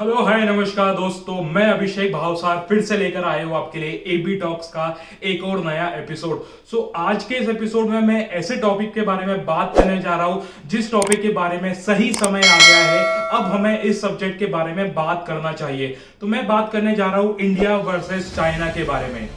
Hello hi नमस्कार दोस्तों, मैं अभिषेक भावसार फिर से लेकर आया हूँ आपके लिए एबी टॉक्स का एक और नया एपिसोड। आज के इस एपिसोड में मैं ऐसे टॉपिक के बारे में बात करने जा रहा हूँ जिस टॉपिक के बारे में सही समय आ गया है। अब हमें इस सब्जेक्ट के बारे में बात करना चाहिए। तो मैं बात करने जा रहा हूँ इंडिया वर्सेस चाइना के बारे में।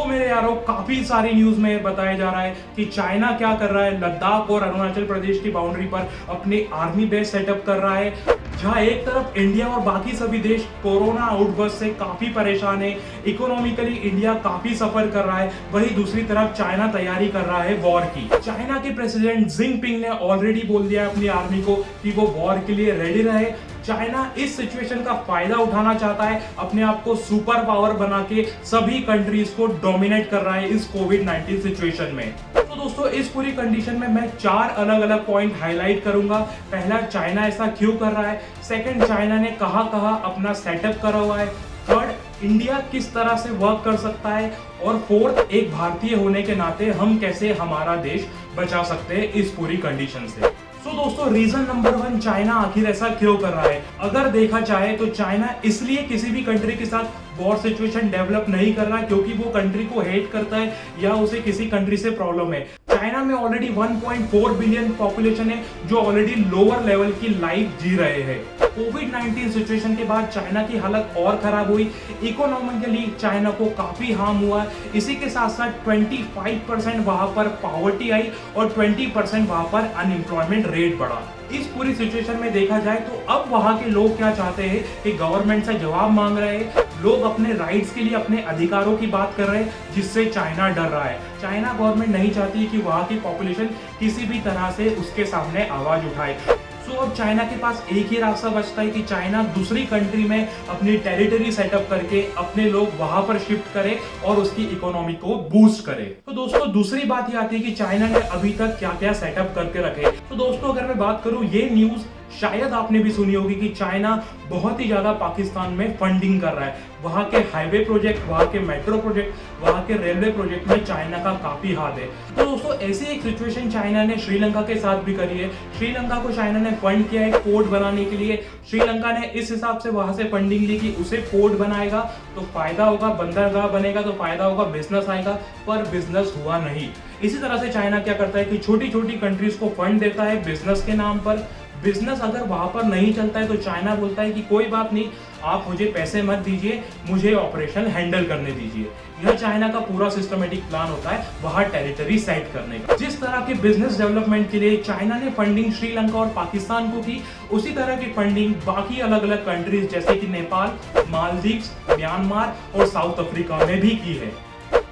मेरे यारों, काफी सारी न्यूज में बताया जा रहा है कि चाइना क्या कर रहा है, लद्दाख और अरुणाचल प्रदेश की बाउंड्री पर अपनी आर्मी बेस सेटअप कर रहा है। जहां एक तरफ इंडिया और बाकी सभी देश कोरोना आउटबर्स्ट से काफी परेशान है, इकोनॉमिकली इंडिया काफी सफर कर रहा है, वहीं दूसरी तरफ चाइना तैयारी कर रहा है वॉर की। चाइना के प्रेसिडेंट जिनपिंग ने ऑलरेडी बोल दिया है अपनी आर्मी को कि वो वॉर के लिए रेडी रहे। चाइना इस सिचुएशन का फायदा उठाना चाहता है, अपने आप को सुपर पावर बना के सभी कंट्रीज को डोमिनेट कर रहा है इस कोविड-19 सिचुएशन में। तो दोस्तों, इस पूरी कंडीशन में मैं 4 अलग अलग पॉइंट हाईलाइट करूंगा। पहला, चाइना ऐसा क्यों कर रहा है। सेकंड, चाइना ने कहां अपना सेटअप करा हुआ है। थर्ड, इंडिया किस तरह से वर्क कर सकता है। और फोर्थ, एक भारतीय होने के नाते हम कैसे हमारा देश बचा सकते हैं इस पूरी कंडीशन से। दोस्तों, रीजन नंबर 1, चाइना आखिर ऐसा क्यों कर रहा है। अगर देखा जाए तो चाइना इसलिए किसी भी कंट्री के साथ वॉर सिचुएशन डेवलप नहीं कर रहा क्योंकि वो कंट्री को हेट करता है या उसे किसी कंट्री से प्रॉब्लम है। चाइना में ऑलरेडी 1.4 बिलियन पॉपुलेशन है जो ऑलरेडी लोअर लेवल की लाइफ जी रहे हैं। कोविड-19 सिचुएशन के बाद चाइना की हालत और खराब हुई, इकोनॉमिकली चाइना को काफी हार्म हुआ। इसी के साथ साथ 25% वहां पर पॉवर्टी आई और 20% वहां पर अनएम्प्लॉयमेंट रेट बढ़ा। इस पूरी सिचुएशन में देखा जाए तो अब वहां के लोग क्या चाहते हैं कि गवर्नमेंट से जवाब मांग रहे हैं, लोग अपने राइट्स के लिए, अपने अधिकारों की बात कर रहे हैं, जिससे चाइना डर रहा है। चाइना गवर्नमेंट नहीं चाहती कि वहां की पॉपुलेशन किसी भी तरह से उसके सामने आवाज उठाए। अब चाइना के पास एक ही रास्ता बचता है कि चाइना दूसरी कंट्री में अपनी टेरिटरी सेटअप करके अपने लोग वहां पर शिफ्ट करे और उसकी इकोनॉमी को बूस्ट करे। तो दोस्तों, दूसरी बात ये आती है कि चाइना ने अभी तक क्या क्या सेटअप करके रखे। तो दोस्तों, अगर मैं बात करूं, ये न्यूज शायद आपने भी सुनी होगी कि चाइना बहुत ही ज्यादा पाकिस्तान में फंडिंग कर रहा है। वहां के हाईवे प्रोजेक्ट, वहां के मेट्रो प्रोजेक्ट, वहां के रेलवे प्रोजेक्ट में चाइना का काफी हाथ है। तो दोस्तों, ऐसी एक सिचुएशन चाइना ने श्रीलंका के साथ भी करी है। श्रीलंका को चाइना ने फंड किया है पोर्ट बनाने के लिए। श्रीलंका ने इस हिसाब से वहां से फंडिंग ली कि उसे पोर्ट बनाएगा तो फायदा होगा, बंदरगाह बनेगा तो फायदा होगा, बिजनेस आएगा, पर बिजनेस हुआ नहीं। इसी तरह से चाइना क्या करता है कि छोटी छोटी कंट्रीज को फंड देता है बिजनेस के नाम पर। बिजनेस अगर वहां पर नहीं चलता है तो चाइना बोलता है कि कोई बात नहीं, आप मुझे पैसे मत दीजिए, मुझे ऑपरेशन हैंडल करने दीजिए। यह चाइना का पूरा सिस्टमेटिक प्लान होता है वहां टेरिटरी सेट करने का। जिस तरह के बिजनेस डेवलपमेंट के लिए चाइना ने फंडिंग श्रीलंका और पाकिस्तान को की, उसी तरह की फंडिंग बाकी अलग अलग कंट्रीज जैसे कि नेपाल, मालदीव्स, म्यांमार और साउथ अफ्रीका में भी की है।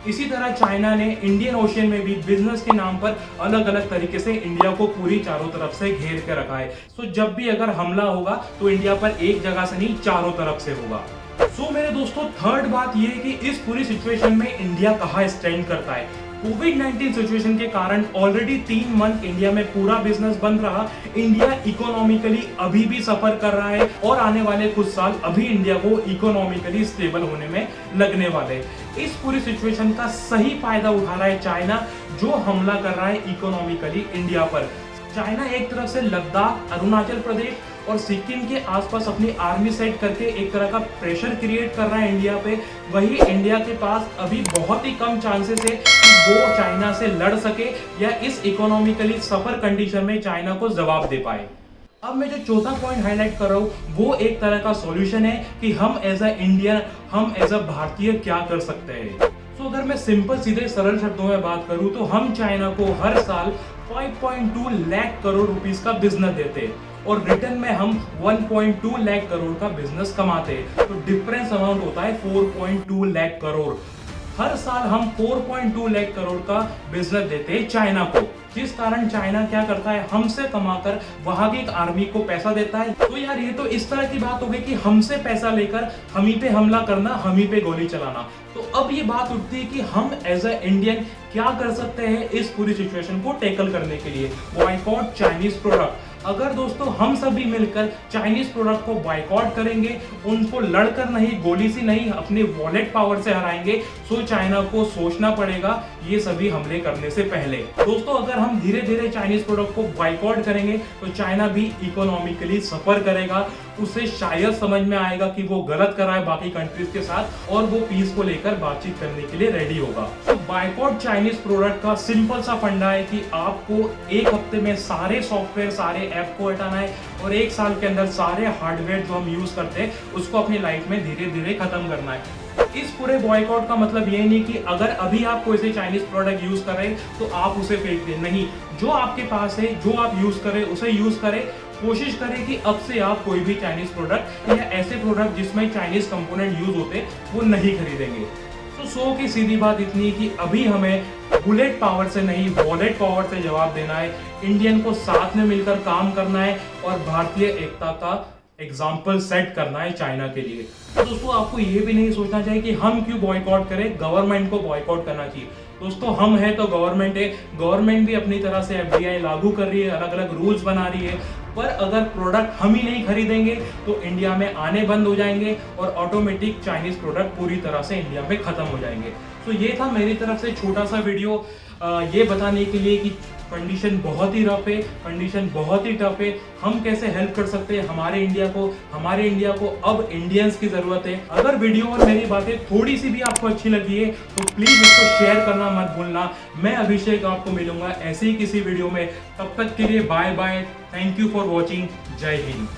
इसी तरह चाइना ने इंडियन ओशियन में भी बिजनेस के नाम पर अलग अलग तरीके से इंडिया को पूरी चारों तरफ से घेर के रखा है। जब भी अगर हमला होगा तो इंडिया पर एक जगह से नहीं, चारों तरफ से होगा। मेरे दोस्तों, थर्ड बात यह है कि इस पूरी सिचुएशन में इंडिया कहां स्टैंड करता है। कोविड-19 सिचुएशन के कारण ऑलरेडी 3 मंथ इंडिया में पूरा बिजनेस बंद रहा। इंडिया इकोनॉमिकली अभी भी सफर कर रहा है और आने वाले कुछ साल अभी इंडिया को इकोनॉमिकली स्टेबल होने में लगने वाले। इस पूरी सिचुएशन का सही फायदा उठा रहा है चाइना, जो हमला कर रहा है इकोनॉमिकली इंडिया पर। चाइना एक तरफ से लद्दाख, अरुणाचल प्रदेश और सिक्किम के आसपास अपनी आर्मी सेट करके एक तरह का प्रेशर क्रिएट कर रहा है इंडिया पे। वही इंडिया के पास अभी बहुत ही कम चांसेस है कि वो चाइना से लड़ सके या इस इकोनॉमिकली सफर कंडीशन में चाइना को जवाब दे पाए। अब मैं जो चौथा पॉइंट हाईलाइट कर रहा हूं वो एक तरह का सॉल्यूशन है कि हम एज अ इंडियन, हम एज अ भारतीय क्या कर सकते हैं। अगर मैं सिंपल सीधे सरल शब्दों में बात करूं तो हम चाइना को हर साल 5.2 लाख करोड़ रुपीस का बिजनेस देते हैं और रिटर्न में हम 1.2 लाख करोड़ का बिजनेस कमाते हैं। तो डिफरेंस अमाउंट होता है 4.2 लाख करोड़। हर साल हम 4.2 लाख करोड़ का बिजनेस देते हैं चाइना को, जिस कारण चाइना क्या करता है, हमसे कमाकर वहां की एक आर्मी को पैसा देता है। तो यार, ये तो इस तरह की बात हो गई कि हमसे पैसा लेकर हम ही पे हमला करना, हम ही पे गोली चलाना। तो अब ये बात उठती है कि हम एज अ इंडियन क्या कर सकते हैं इस पूरी सिचुएशन को टैकल करने के लिए। Boycott Chinese product. अगर दोस्तों हम सभी मिलकर चाइनीज प्रोडक्ट को बॉयकॉट करेंगे, उनको लड़कर नहीं, गोली से नहीं, अपने वॉलेट पावर से हराएंगे, तो चाइना को सोचना पड़ेगा ये सभी हमले करने से पहले। दोस्तों, अगर हम धीरे धीरे चाइनीज प्रोडक्ट को बॉयकॉट करेंगे तो चाइना भी इकोनॉमिकली सफर करेगा उसे शायद समझ में आएगा कि वो गलत कर रहा है बाकी कंट्रीज के साथ और वो पीस को लेकर बातचीत करने के लिए रेडी होगा। तो बायकॉट चाइनीज प्रोडक्ट का सिंपल सा फंडा है कि आपको एक हफ्ते में सारे सॉफ्टवेयर, सारे ऐप को हटाना है और 1 साल के अंदर सारे हार्डवेयर जो हम यूज करते हैं उसको अपनी लाइफ में धीरे धीरे खत्म करना है। इस पूरे बॉयकॉट का मतलब ये नहीं कि अगर अभी आप कोई से चाइनीज प्रोडक्ट यूज कर रहे हैं तो आप उसे फेंक दें, नहीं, जो आपके पास है, जो आप यूज करें उसे यूज करें। कोशिश करें कि अब से आप कोई भी चाइनीज प्रोडक्ट या ऐसे प्रोडक्ट जिसमें चाइनीज कंपोनेंट यूज होते वो नहीं खरीदेंगे। तो सो की सीधी बात इतनी कि अभी हमें बुलेट पावर से नहीं, वॉलेट पावर से जवाब देना है। इंडियन को साथ में मिलकर काम करना है और भारतीय एकता का एग्जाम्पल सेट करना है चाइना के लिए। तो दोस्तों आपको ये भी नहीं सोचना चाहिए कि हम क्यों बॉयकॉट करें, गवर्नमेंट को बॉयकॉट करना चाहिए। दोस्तों हम है तो गवर्नमेंट है, गवर्नमेंट भी अपनी तरह से FDI लागू कर रही है, अलग अलग रूल्स बना रही है, पर अगर प्रोडक्ट हम ही नहीं खरीदेंगे तो इंडिया में आने बंद हो जाएंगे और ऑटोमेटिक चाइनीज प्रोडक्ट पूरी तरह से इंडिया में खत्म हो जाएंगे। तो ये था मेरी तरफ से छोटा सा वीडियो ये बताने के लिए कि कंडीशन बहुत ही रफ है, कंडीशन बहुत ही टफ है। हम कैसे हेल्प कर सकते हैं हमारे इंडिया को अब इंडियंस की जरूरत है। अगर वीडियो और मेरी बातें थोड़ी सी भी आपको अच्छी लगी है तो प्लीज इसको शेयर करना मत भूलना। मैं अभिषेक आपको मिलूंगा ऐसे ही किसी वीडियो में, तब तक के लिए bye bye, thank you for watching, जय हिंद।